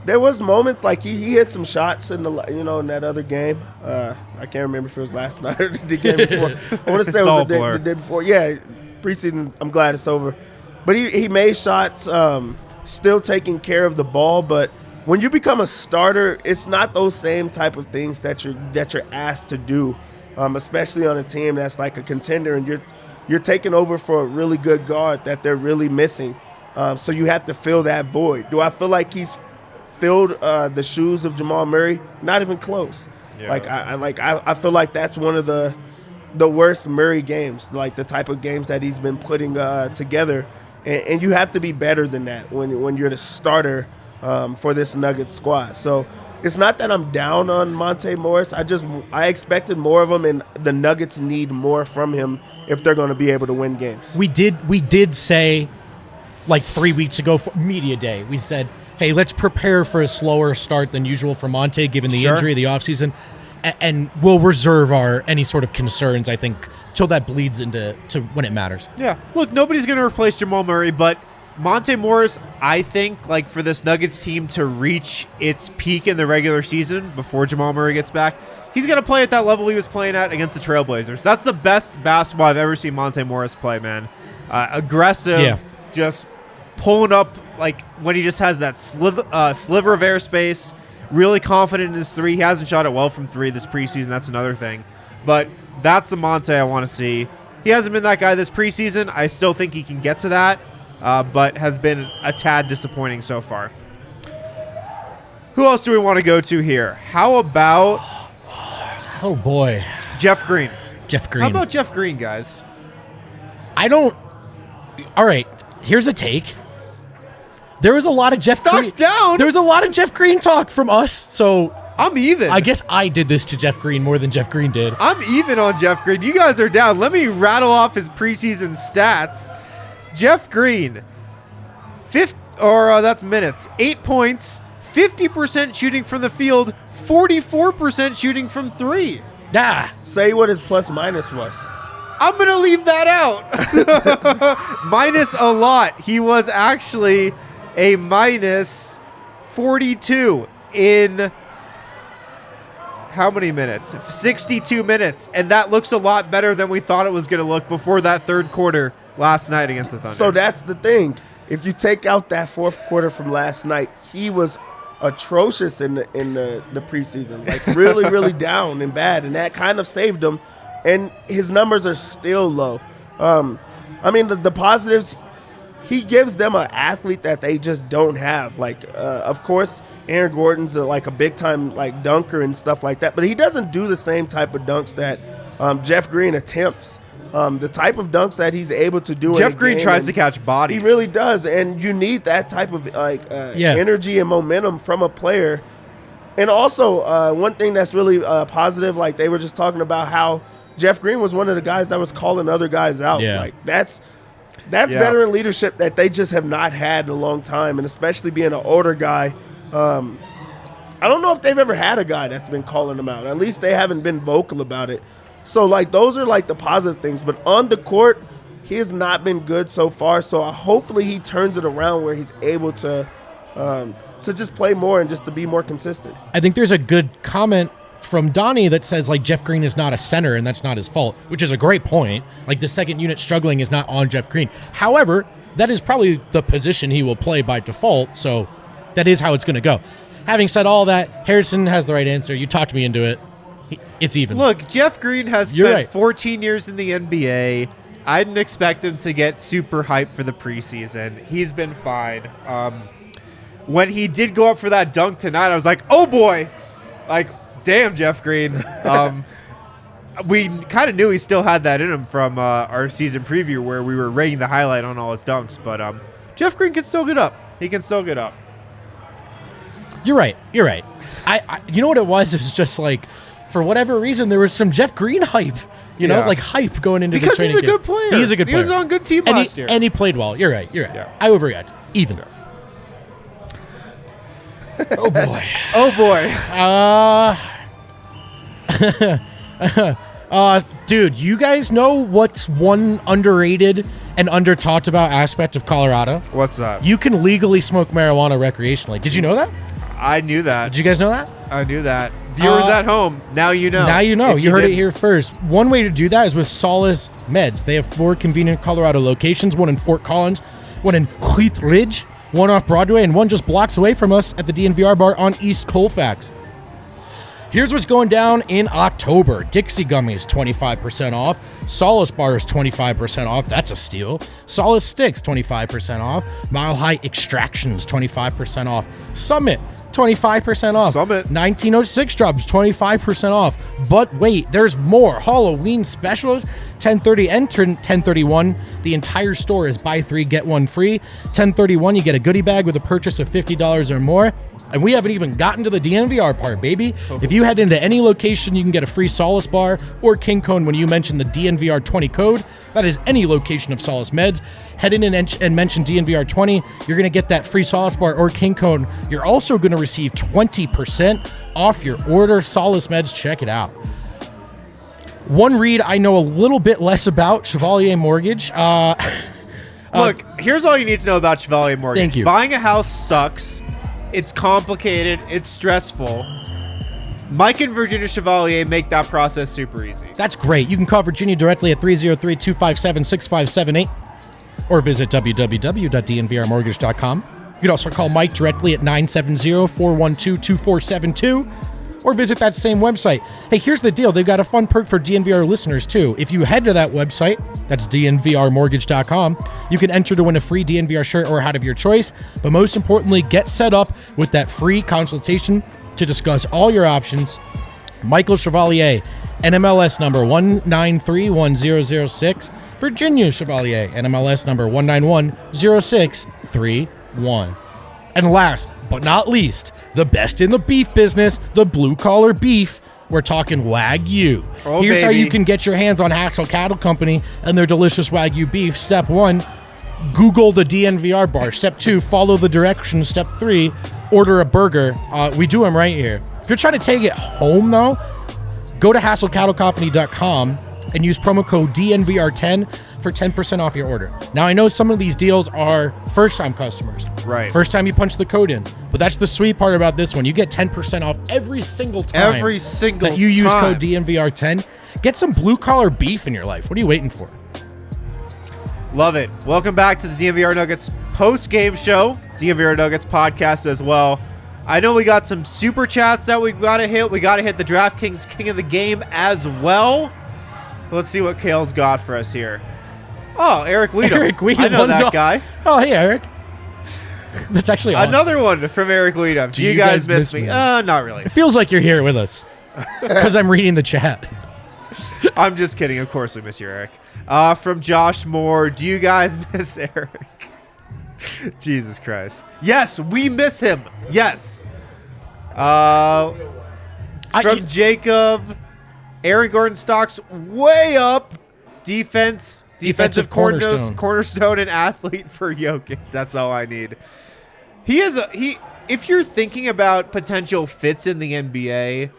There was moments like he hit some shots in in that other game. I can't remember if it was last night or the game before. I want to say it was the day before. Yeah, preseason. I'm glad it's over. But he made shots, still taking care of the ball. But when you become a starter, it's not those same type of things that you're asked to do, especially on a team that's like a contender, and you're taking over for a really good guard that they're really missing. So you have to fill that void. Do I feel like he's filled the shoes of Jamal Murray? Not even close. Yeah. I feel like that's one of the worst Murray games, like the type of games that he's been putting together, and you have to be better than that when you're the starter for this Nuggets squad. So it's not that I'm down on Monte Morris. I expected more of him, and the Nuggets need more from him if they're going to be able to win games. We did say, like 3 weeks ago for media day, we said, hey, let's prepare for a slower start than usual for Monte, given the injury of the offseason, and we'll reserve any sort of concerns, I think, till that bleeds into when it matters. Yeah. Look, nobody's going to replace Jamal Murray, but Monte Morris, I think, like for this Nuggets team to reach its peak in the regular season before Jamal Murray gets back, he's going to play at that level he was playing at against the Trailblazers. That's the best basketball I've ever seen Monte Morris play, man. Aggressive, just pulling up like when he just has that sliver of airspace, really confident in his three. He hasn't shot it well from three this preseason. That's another thing. But that's the Monte I want to see. He hasn't been that guy this preseason. I still think he can get to that, but has been a tad disappointing so far. Who else do we want to go to here? How about... Oh, boy. Jeff Green. Jeff Green. How about Jeff Green, guys? All right, here's a take. There was a lot of Jeff Green. Down. There was a lot of Jeff Green talk from us, so I'm even. I guess I did this to Jeff Green more than Jeff Green did. I'm even on Jeff Green. You guys are down. Let me rattle off his preseason stats. Jeff Green, that's minutes. 8 points, 50% shooting from the field, 44% shooting from three. Say what his plus minus was. I'm going to leave that out. Minus a lot. He was actually a minus 42 in how many minutes? 62 minutes. And that looks a lot better than we thought it was going to look before that third quarter last night against the Thunder. So that's the thing. If you take out that fourth quarter from last night, he was atrocious in the preseason, like really, really down and bad, and that kind of saved him. And his numbers are still low. I mean, the positives, he gives them an athlete that they just don't have. Like, of course, Aaron Gordon's like a big-time like dunker and stuff like that, but he doesn't do the same type of dunks that Jeff Green attempts. The type of dunks that he's able to do. Jeff Green tries to catch bodies. He really does, and you need that type of energy and momentum from a player. And also, one thing that's really positive, like they were just talking about how Jeff Green was one of the guys that was calling other guys out. Yeah. Like that's veteran leadership that they just have not had in a long time, and especially being an older guy. I don't know if they've ever had a guy that's been calling them out. At least they haven't been vocal about it. So, like, those are, like, the positive things. But on the court, he has not been good so far. So, hopefully he turns it around where he's able to just play more and just to be more consistent. I think there's a good comment from Donnie that says, like, Jeff Green is not a center and that's not his fault, which is a great point. Like, the second unit struggling is not on Jeff Green. However, that is probably the position he will play by default. So, that is how it's going to go. Having said all that, Harrison has the right answer. You talked me into it. It's even. Look, Jeff Green has spent 14 years in the NBA. I didn't expect him to get super hyped for the preseason. He's been fine. When he did go up for that dunk tonight, I was like, oh boy. Like, damn, Jeff Green. We kind of knew he still had that in him from our season preview where we were rating the highlight on all his dunks. But Jeff Green can still get up. He can still get up. You're right. I you know what it was? It was just like, for whatever reason, there was some Jeff Green hype, like hype going into the training Because he's a camp. good player. He is a good player. He was on a good team last year. And he played well. You're right. Yeah. I overreact. Even. Yeah. Oh, boy. Dude, you guys know what's one underrated and under-talked about aspect of Colorado? What's that? You can legally smoke marijuana recreationally. Did you know that? I knew that. Did you guys know that? I knew that. Viewers at home, now you know. Now you know. You heard it here first. One way to do that is with Solace Meds. They have 4 convenient Colorado locations, one in Fort Collins, one in Wheat Ridge, one off Broadway, and one just blocks away from us at the DNVR Bar on East Colfax. Here's what's going down in October. Dixie Gummies, 25% off. Solace Bars, 25% off. That's a steal. Solace Sticks, 25% off. Mile High Extractions, 25% off. Summit, 25% off. Summit. 1906 Drops, 25% off. But wait, there's more. Halloween specials, 10/30 and 10/31. The entire store is buy 3, get 1 free. 10/31, you get a goodie bag with a purchase of $50 or more. And we haven't even gotten to the DNVR part, baby. If you head into any location, you can get a free Solace Bar or King Cone when you mention the DNVR 20 code. That is any location of Solace Meds. Head in and mention DNVR 20. You're going to get that free Solace Bar or King Cone. You're also going to receive 20% off your order. Solace Meds, check it out. One read I know a little bit less about, Chevalier Mortgage. Look, here's all you need to know about Chevalier Mortgage. Thank you. Buying a house sucks. It's complicated. It's stressful. Mike and Virginia Chevalier make that process super easy. That's great. You can call Virginia directly at 303-257-6578 or visit www.dnvrmortgage.com. You can also call Mike directly at 970-412-2472 or visit that same website. Hey, here's the deal. They've got a fun perk for DNVR listeners, too. If you head to that website, that's dnvrmortgage.com, you can enter to win a free DNVR shirt or hat of your choice. But most importantly, get set up with that free consultation to discuss all your options. Michael Chevalier, NMLS number 1931006. Virginia Chevalier, NMLS number 1910631. And last but not least, the best in the beef business, the blue-collar beef. We're talking Wagyu. Oh, Here's how baby. you can get your hands on Haxel Cattle Company and their delicious Wagyu beef. Step 1, Google the DNVR Bar. Step 2, follow the directions. Step 3, order a burger. We do them right here. If you're trying to take it home, though, go to HaxelCattleCompany.com and use promo code DNVR10 for 10% off your order. Now, I know some of these deals are first-time customers. Right. First time you punch the code in. But that's the sweet part about this one. You get 10% off every single time that you use code DNVR10. Get some blue-collar beef in your life. What are you waiting for? Love it. Welcome back to the DNVR Nuggets post-game show, DNVR Nuggets podcast as well. I know we got some super chats that we got to hit. We got to hit the DraftKings King of the Game as well. Let's see what Kale's got for us here. Oh, Eric Weedham. Eric Weedham. I know that guy. Oh, hey, Eric. That's actually awesome. Another one from Eric Weedham. Do you guys miss me? Not really. It feels like you're here with us because I'm reading the chat. I'm just kidding. Of course we miss you, Eric. From Josh Moore. Do you guys miss Eric? Jesus Christ. Yes, we miss him. Yes. From Jacob. Aaron Gordon stocks way up. Defensive cornerstone and athlete for Jokic. That's all I need. If you're thinking about potential fits in the NBA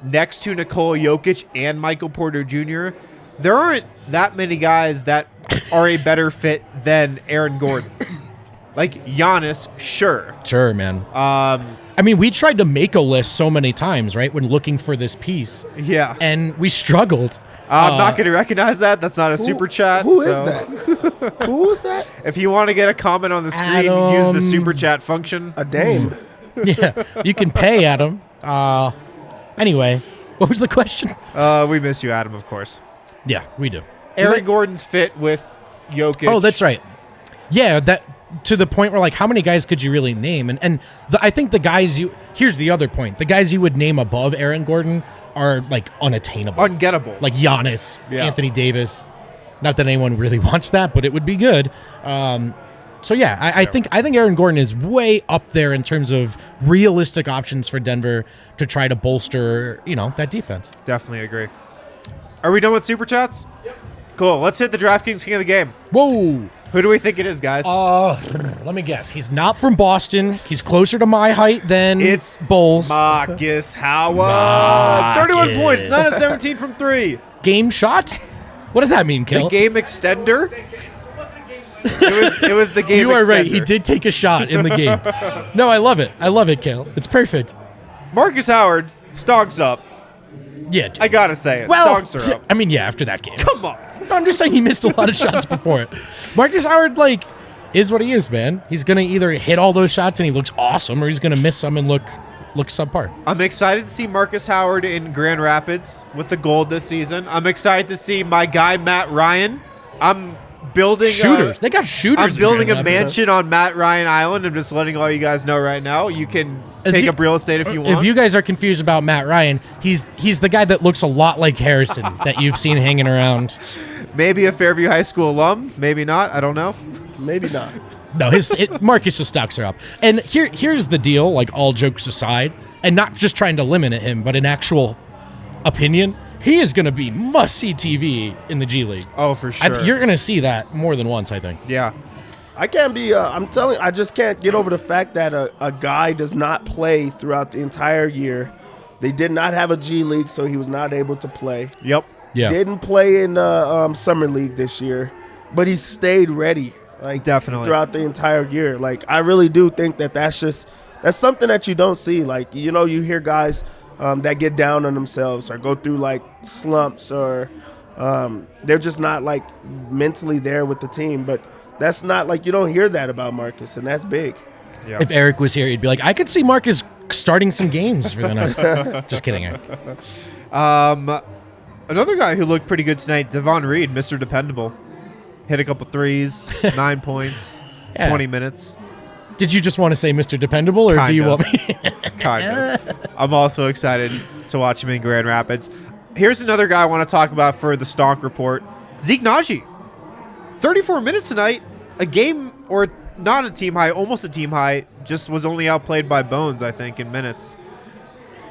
next to Nikola Jokic and Michael Porter Jr., there aren't that many guys that are a better fit than Aaron Gordon. Like Giannis, sure. Sure, man. I mean, we tried to make a list so many times, right, when looking for this piece. Yeah. And we struggled. I'm not going to recognize that. That's not a super chat. Who is that? Who is that? If you want to get a comment on the screen, use the super chat function. A dame. Yeah, you can pay Adam. Anyway, what was the question? We miss you, Adam, of course. Yeah, we do. Aaron Gordon's fit with Jokic. Oh, that's right. Yeah, that to the point where, like, how many guys could you really name? And I think the guys here's the other point. The guys you would name above Aaron Gordon are, like, unattainable. Ungettable. Like Giannis, Anthony Davis. Not that anyone really wants that, but it would be good. So, yeah, I think Aaron Gordon is way up there in terms of realistic options for Denver to try to bolster, that defense. Definitely agree. Are we done with super chats? Yep. Cool. Let's hit the DraftKings King of the Game. Whoa. Who do we think it is, guys? Let me guess. He's not from Boston. He's closer to my height than it's Bulls. Markus Howard. 31 points, 9 of 17 from 3. Game shot? What does that mean, Kel? The game extender? It was the game extender. You are right. He did take a shot in the game. No, I love it. I love it, Kel. It's perfect. Markus Howard, stonks up. Yeah. I got to say it. Well, stonks are up. I mean, yeah, after that game. Come on. No, I'm just saying he missed a lot of shots before it. Markus Howard, is what he is, man. He's going to either hit all those shots and he looks awesome, or he's going to miss some and look subpar. I'm excited to see Markus Howard in Grand Rapids with the gold this season. I'm excited to see my guy, Matt Ryan. I'm building shooters. They got shooters. I'm building a mansion on Matt Ryan Island. I'm just letting all you guys know right now. You can take up real estate if you want. If you guys are confused about Matt Ryan, he's the guy that looks a lot like Harrison that you've seen hanging around. Maybe a Fairview High School alum. Maybe not. I don't know. Maybe not. No, Marcus's stocks are up. And here's the deal, like all jokes aside, and not just trying to limit him, but an actual opinion. He is going to be must-see TV in the G League. Oh, for sure. You're going to see that more than once, I think. Yeah. I can't be, I just can't get over the fact that a guy does not play throughout the entire year. They did not have a G League, so he was not able to play. Yep. Yeah. Didn't play in the Summer League this year, but he stayed ready. Definitely. Throughout the entire year. I really do think that's something that you don't see. You hear guys that get down on themselves or go through slumps or they're just not mentally there with the team. But that's not you don't hear that about Markus, and that's big. Yeah. If Eric was here, he'd be like, I could see Markus starting some games for the night. Just kidding, Eric. Another guy who looked pretty good tonight, Devon Reed, Mr. Dependable. Hit a couple threes, 9 points, 20 minutes. Did you just want to say Mr. Dependable, or do you want me? Kind of. I'm also excited to watch him in Grand Rapids. Here's another guy I want to talk about for the Stonk Report. Zeke Naji. 34 minutes tonight. A game, or not a team high, almost a team high. Just was only outplayed by Bones, I think, in minutes.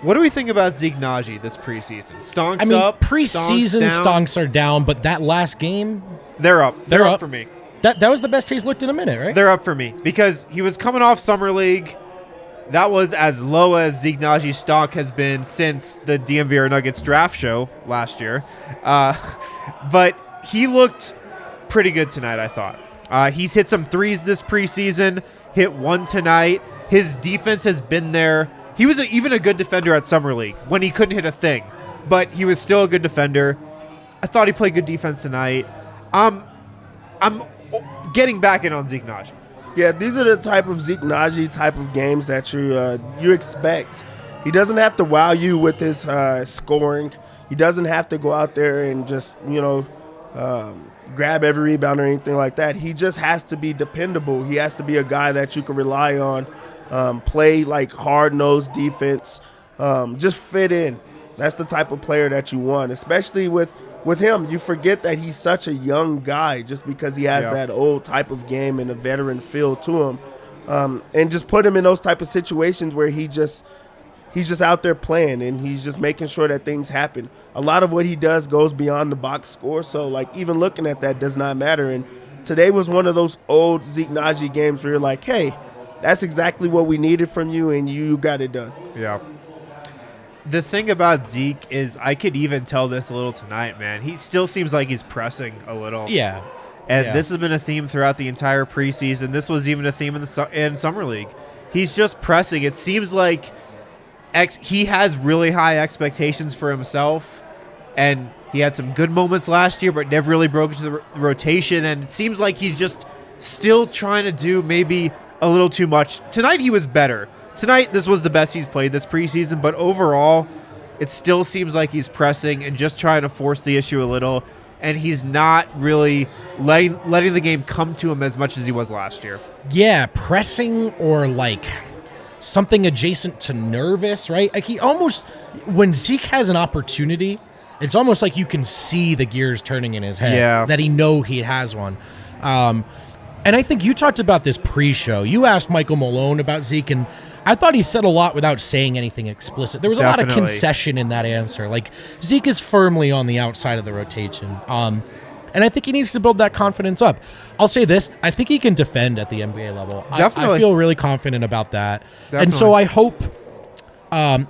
What do we think about Zeke Naji this preseason? Stonks up, preseason stonks are down, but that last game... They're up. They're up for me. That was the best he's looked in a minute, right? They're up for me because he was coming off Summer League. That was as low as Zeke Naji's stock has been since the DNVR Nuggets draft show last year. But he looked pretty good tonight, I thought. He's hit some threes this preseason, hit one tonight. His defense has been there. He was even a good defender at Summer League when he couldn't hit a thing, but he was still a good defender. I thought he played good defense tonight. I'm getting back in on Zeke Naji. Yeah, these are the type of Zeke Nnaji type of games that you expect. He doesn't have to wow you with his scoring. He doesn't have to go out there and just, grab every rebound or anything like that. He just has to be dependable. He has to be a guy that you can rely on, play like hard-nosed defense, just fit in. That's the type of player that you want, especially with him. You forget that he's such a young guy just because he has that old type of game and a veteran feel to him. And just put him in those type of situations where he's just out there playing and he's just making sure that things happen. A lot of what he does goes beyond the box score, so like even looking at that does not matter. And today was one of those old Zeke Nnaji games where you're like, hey, that's exactly what we needed from you, and you got it done. Yeah. The thing about Zeke is I could even tell this a little tonight, man. He still seems like he's pressing a little. Yeah. And this has been a theme throughout the entire preseason. This was even a theme in Summer League. He's just pressing. It seems like he has really high expectations for himself, and he had some good moments last year, but never really broke into the rotation, and it seems like he's just still trying to do maybe a little too much. Tonight he was better. Tonight this was the best he's played this preseason, but overall it still seems like he's pressing and just trying to force the issue a little, and he's not really letting the game come to him as much as he was last year. Yeah, pressing or like something adjacent to nervous, right? Like he almost, when Zeke has an opportunity, it's almost like you can see the gears turning in his head that he has one. And I think you talked about this pre-show. You asked Michael Malone about Zeke, and I thought he said a lot without saying anything explicit. There was a lot of concession in that answer. Like, Zeke is firmly on the outside of the rotation. And I think he needs to build that confidence up. I'll say this. I think he can defend at the NBA level. Definitely. I feel really confident about that. Definitely. And so I hope,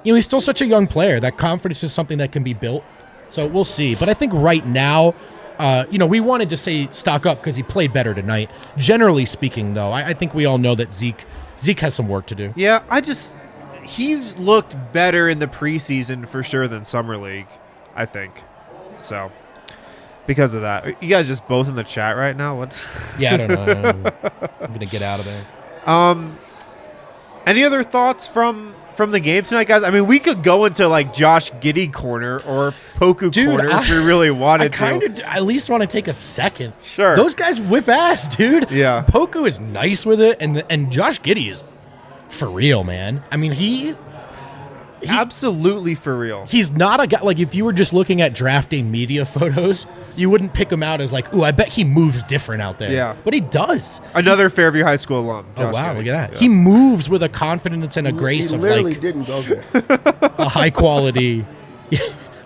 he's still such a young player. That confidence is something that can be built. So we'll see. But I think right now, we wanted to say stock up because he played better tonight. Generally speaking, though, I think we all know that Zeke has some work to do. Yeah, he's looked better in the preseason for sure than Summer League, I think. So, because of that. Are you guys just both in the chat right now? What? Yeah, I don't know. I'm going to get out of there. Any other thoughts from the game tonight, guys? I mean, we could go into like Josh Giddey corner or Poku corner if we really wanted to. I kind of at least want to take a second. Sure. Those guys whip ass, dude. Yeah. Poku is nice with it, and Josh Giddey is for real, man. I mean, he absolutely for real. He's not a guy, like if you were just looking at draft day media photos, you wouldn't pick him out as like, ooh, I bet he moves different out there. Yeah. But he does. Another Fairview High School alum. Josh Giddey. Look at that. Yeah. He moves with a confidence and a grace He of literally like didn't go there. a high quality,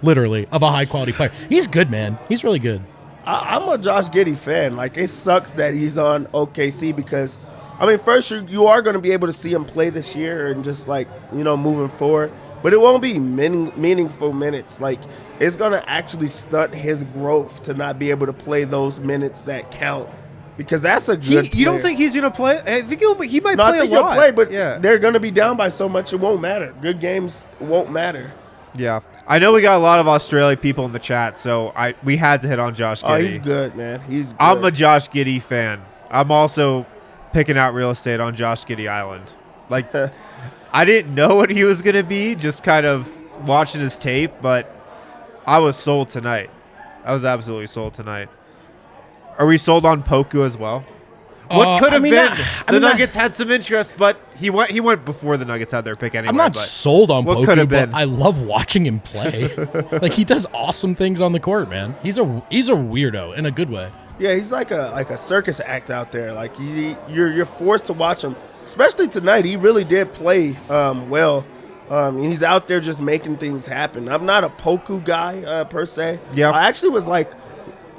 literally, of a high quality player. He's good, man. He's really good. I'm a Josh Giddey fan. Like, it sucks that he's on OKC because, I mean, first you are going to be able to see him play this year and just like, moving forward. But it won't be meaningful minutes. Like, it's going to actually stunt his growth to not be able to play those minutes that count. Because that's a good You don't think he's going to play? I think he might no, play I think a lot. He'll play, but yeah. they're going to be down by so much it won't matter. Good games won't matter. Yeah. I know we got a lot of Australia people in the chat, so we had to hit on Josh Giddey. Oh, he's good, man. He's good. I'm a Josh Giddey fan. I'm also picking out real estate on Josh Giddey Island. Like, I didn't know what he was going to be, just kind of watching his tape, but I was sold tonight. I was absolutely sold tonight. Are we sold on Poku as well? What could have been? The Nuggets had some interest, but he went before the Nuggets had their pick anyway. I'm not sold on what Poku, could have but been? I love watching him play. Like, he does awesome things on the court, man. He's a weirdo in a good way. Yeah, he's like a circus act out there. Like, you're forced to watch him. Especially tonight, he really did play well. He's out there just making things happen. I'm not a Poku guy per se. Yeah, I actually was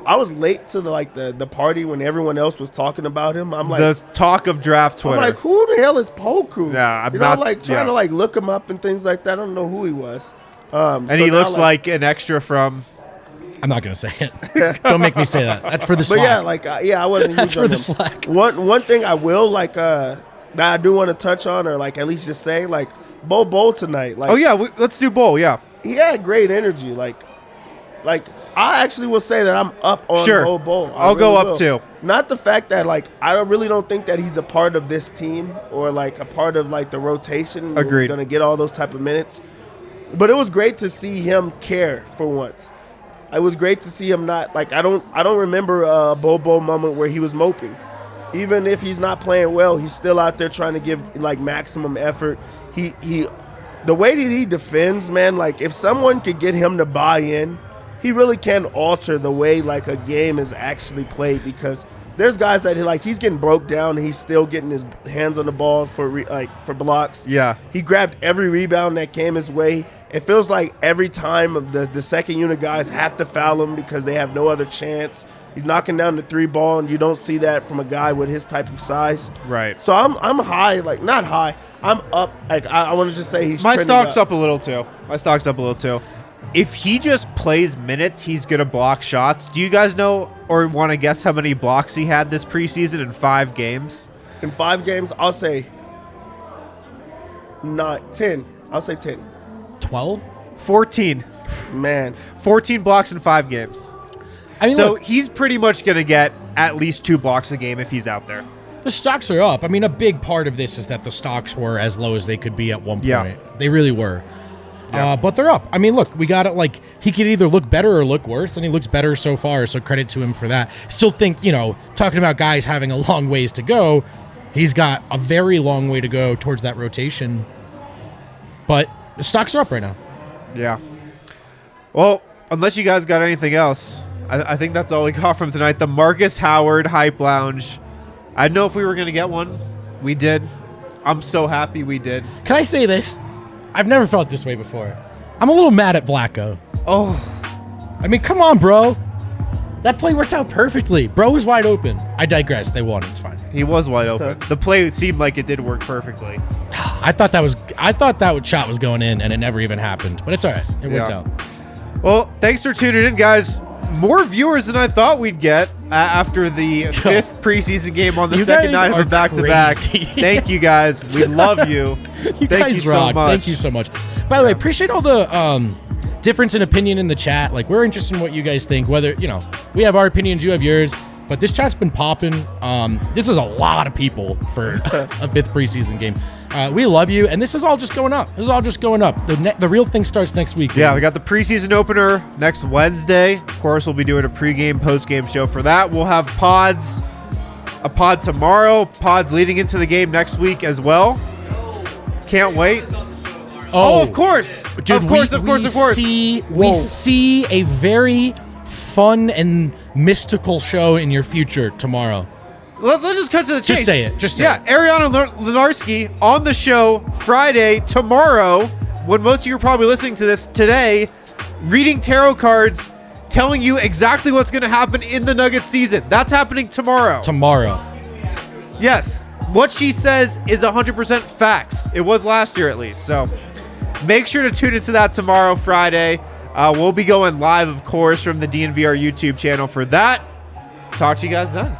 I was late to the party when everyone else was talking about him. I'm like, the talk of draft Twitter. I'm like, who the hell is Poku? Yeah, I'm trying to look him up and things like that. I don't know who he was. And he looks like an extra from. I'm not gonna say it. Don't make me say that. That's for the Slack. But I wasn't. That's huge for on the him. Slack. One thing I will that I do want to touch on, or at least just say, Bo tonight. Oh yeah, let's do Bo. Yeah, he had great energy. Like I actually will say that I'm up on Sure. Bol Bol. I'll go up will. too. Not the fact that like I really don't think that he's a part of this team or like a part of like the rotation. Agreed. He's gonna get all those type of minutes. But it was great to see him care for once. It was great to see him not like I don't remember a Bol Bol moment where he was moping. Even if he's not playing well, he's still out there trying to give like maximum effort. He the way that he defends, man, like if someone could get him to buy in, he really can alter the way like a game is actually played, because there's guys that he's getting broke down and he's still getting his hands on the ball for blocks. Yeah. He grabbed every rebound that came his way. It feels like every time the second unit guys have to foul him because they have no other chance. He's knocking down the 3 ball, and you don't see that from a guy with his type of size. Right. So I'm high, like not high. I'm up. Like I want to just say he's My trending stock's up a little too. If he just plays minutes, he's going to block shots. Do you guys know or want to guess how many blocks he had this preseason in 5 games? In 5 games, I'll say 10. I'll say 10. 12? 14. Man. 14 blocks in 5 games. I mean, So look, he's pretty much going to get at least 2 blocks a game if he's out there. the stocks are up. I mean, a big part of this is that the stocks were as low as they could be at one point. Yeah. They really were. Yeah. But they're up. I mean, look, we got it. Like, he could either look better or look worse, and he looks better so far, so credit to him for that. Still think, talking about guys having a long ways to go, he's got a very long way to go towards that rotation. But the stocks are up right now. Yeah. Well, unless you guys got anything else, I think that's all we got from tonight. The Markus Howard Hype Lounge. I didn't know if we were going to get one. We did. I'm so happy we did. Can I say this? I've never felt this way before. I'm a little mad at Vlatko. Oh, I mean, come on, bro. That play worked out perfectly. Bro was wide open. I digress. They won. It's fine. he was wide open. The play seemed like it did work perfectly. I thought that shot was going in, and it never even happened. But it's all right. It worked Yeah. out. Well, thanks for tuning in, guys. More viewers than I thought we'd get after the 5th preseason game on the You second guys night of a are back-to-back. crazy. Thank you, guys. We love you. You Thank guys you so rock. much. Thank you so much. By the way, appreciate all the difference in opinion in the chat. Like, we're interested in what you guys think. Whether, we have our opinions, you have yours. But this chat's been popping. This is a lot of people for a 5th preseason game. We love you, and this is all just going up. This is all just going up. The real thing starts next week. Yeah, man. we got the preseason opener next Wednesday. Of course, we'll be doing a pregame, postgame show for that. We'll have a pod tomorrow, pods leading into the game next week as well. Can't wait. Oh, of course. Dude, of course. We see a very fun and mystical show in your future tomorrow. Let's just cut to the chase. Just say it. Just say it. it. Ariana Lenarski on the show Friday, tomorrow, when most of you are probably listening to this today, reading tarot cards, telling you exactly what's going to happen in the Nuggets season. That's happening tomorrow. Yes. What she says is 100% facts. It was last year at least. So make sure to tune into that tomorrow, Friday. We'll be going live, of course, from the DNVR YouTube channel for that. Talk to you guys then.